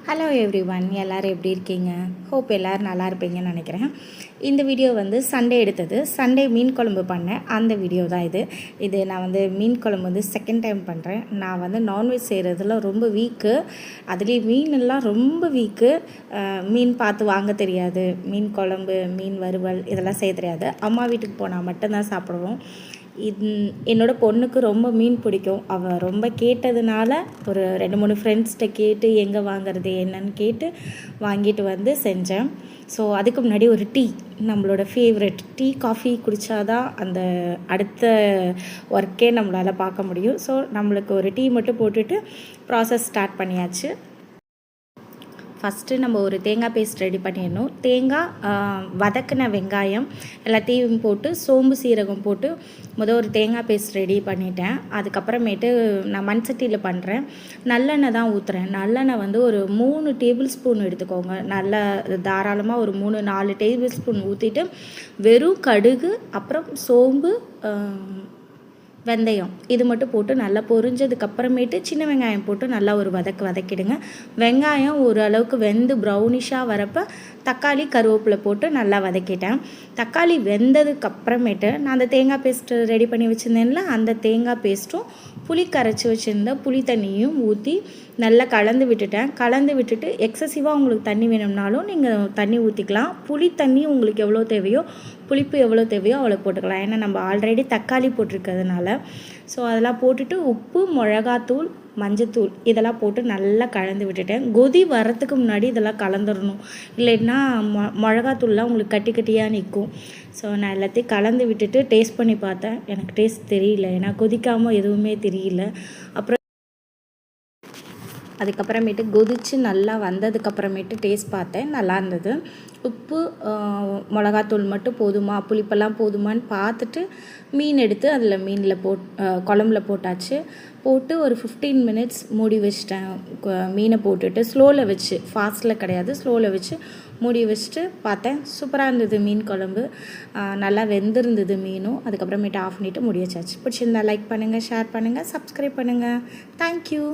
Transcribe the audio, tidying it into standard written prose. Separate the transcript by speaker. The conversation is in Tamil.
Speaker 1: ஹலோ எவ்ரிவன், எல்லோரும் எப்படி இருக்கீங்க? ஹோப் எல்லோரும் நல்லா இருப்பீங்கன்னு நினைக்கிறேன். இந்த வீடியோ சண்டே எடுத்தது. சண்டே மீன் குழம்பு பண்ணேன், அந்த வீடியோ தான் இது நான் மீன் குழம்பு செகண்ட் டைம் பண்ணுறேன். நான் நான்வெஜ் செய்கிறதுல ரொம்ப வீக்கு. அதுலேயும் மீனெல்லாம் ரொம்ப வீக்கு. மீன் பார்த்து வாங்க தெரியாது. மீன் குழம்பு, மீன் வறுவல் இதெல்லாம் செய்ய தெரியாது. அம்மா வீட்டுக்கு போனால் மட்டும்தான் சாப்பிடுவோம். என்னோடய பொண்ணுக்கு ரொம்ப மீன் பிடிக்கும். அவள் ரொம்ப கேட்டதுனால ஒரு 2-3 ஃப்ரெண்ட்ஸ்கிட்ட கேட்டு எங்கே வாங்குறது என்னன்னு கேட்டு வாங்கிட்டு செஞ்சேன். ஸோ அதுக்கு முன்னாடி ஒரு டீ, நம்மளோட ஃபேவரெட் டீ காஃபி குடித்தாதான் அந்த அடுத்த ஒர்க்கே நம்மளால் பார்க்க முடியும். ஸோ நம்மளுக்கு ஒரு டீ மட்டும் போட்டுட்டு ப்ராசஸ் ஸ்டார்ட் பண்ணியாச்சு. ஃபஸ்ட்டு நம்ம ஒரு தேங்காய் பேஸ்ட் ரெடி பண்ணிடணும். தேங்காய், வதக்கின வெங்காயம் எல்லாத்தையும் போட்டு சோம்பு சீரகம் போட்டு ஒரு தேங்காய் பேஸ்ட் ரெடி பண்ணிட்டேன். அதுக்கப்புறமேட்டு நான் மண் சட்டியில் பண்ணுறேன். நல்லெண்ணெய் தான் ஊற்றுறேன். நல்லெண்ணெய் ஒரு 3 டேபிள் ஸ்பூன் எடுத்துக்கோங்க. நல்லா தாராளமாக ஒரு 3-4 டேபிள் ஸ்பூன் ஊற்றிட்டு வெறும் கடுகு, அப்புறம் சோம்பு, வெந்தயம் இது மட்டும் போட்டு நல்லா பொரிஞ்சதுக்கப்புறமேட்டு சின்ன வெங்காயம் போட்டு நல்லா ஒரு வதக்கிடுங்க. வெங்காயம் ஓரளவுக்கு வெந்து ப்ரௌனிஷாக வரப்போ தக்காளி, கருவேப்பிலை போட்டு நல்லா வதக்கிட்டேன். தக்காளி வெந்ததுக்கப்புறமேட்டு நான் அந்த தேங்காய் பேஸ்ட்டு ரெடி பண்ணி வச்சுருந்தேன்ல, அந்த தேங்காய் பேஸ்ட்டும் புளி கரைச்சி வச்சுருந்த புளி தண்ணியும் ஊற்றி நல்லா கலந்து விட்டுட்டு எக்ஸசிவாக உங்களுக்கு தண்ணி வேணும்னாலும் நீங்கள் தண்ணி ஊற்றிக்கலாம். புளி தண்ணி உங்களுக்கு எவ்வளோ தேவையோ, புளிப்பு எவ்வளோ தேவையோ அவ்வளோ போட்டுக்கலாம். ஏன்னா நம்ம ஆல்ரெடி தக்காளி போட்டிருக்கிறதுனால. ஸோ அதெல்லாம் போட்டுட்டு உப்பு, மிளகாத்தூள், மஞ்சத்தூள் இதெல்லாம் போட்டு நல்லா கலந்து விட்டுட்டேன். கொதி வரத்துக்கு முன்னாடி இதெல்லாம் கலந்துடணும், இல்லைன்னா மிளகாத்தூள்லாம் உங்களுக்கு கட்டி கட்டியாக நிற்கும். ஸோ நான் எல்லாத்தையும் கலந்து விட்டுட்டு டேஸ்ட் பண்ணி பார்த்தேன். எனக்கு டேஸ்ட் தெரியல, ஏன்னா கொதிக்காமல் எதுவுமே தெரியல. அப்புறம் அதுக்கப்புறமேட்டு கொதித்து நல்லா வந்ததுக்கப்புறமேட்டு டேஸ்ட் பார்த்தேன், நல்லா இருந்தது. உப்பு, மிளகாத்தூள் மட்டும் போதுமா, புளிப்பெல்லாம் போதுமான்னு பார்த்துட்டு மீன் எடுத்து அதில் குழம்புல போட்டாச்சு. போட்டு ஒரு 15 மினிட்ஸ் மூடி வச்சிட்டேன். மீனை போட்டுட்டு ஸ்லோவில் வச்சு, ஃபாஸ்ட்டில் கிடையாது, ஸ்லோவில் வச்சு மூடி வச்சுட்டு பார்த்தேன். சூப்பராக இருந்தது மீன் குழம்பு. நல்லா வெந்திருந்தது மீனும். அதுக்கப்புறமேட்டு ஆஃப் பண்ணிவிட்டு மூடி வச்சாச்சு. பிடிச்சிருந்தா லைக் பண்ணுங்கள், ஷேர் பண்ணுங்கள், சப்ஸ்கிரைப் பண்ணுங்கள். தேங்க்யூ.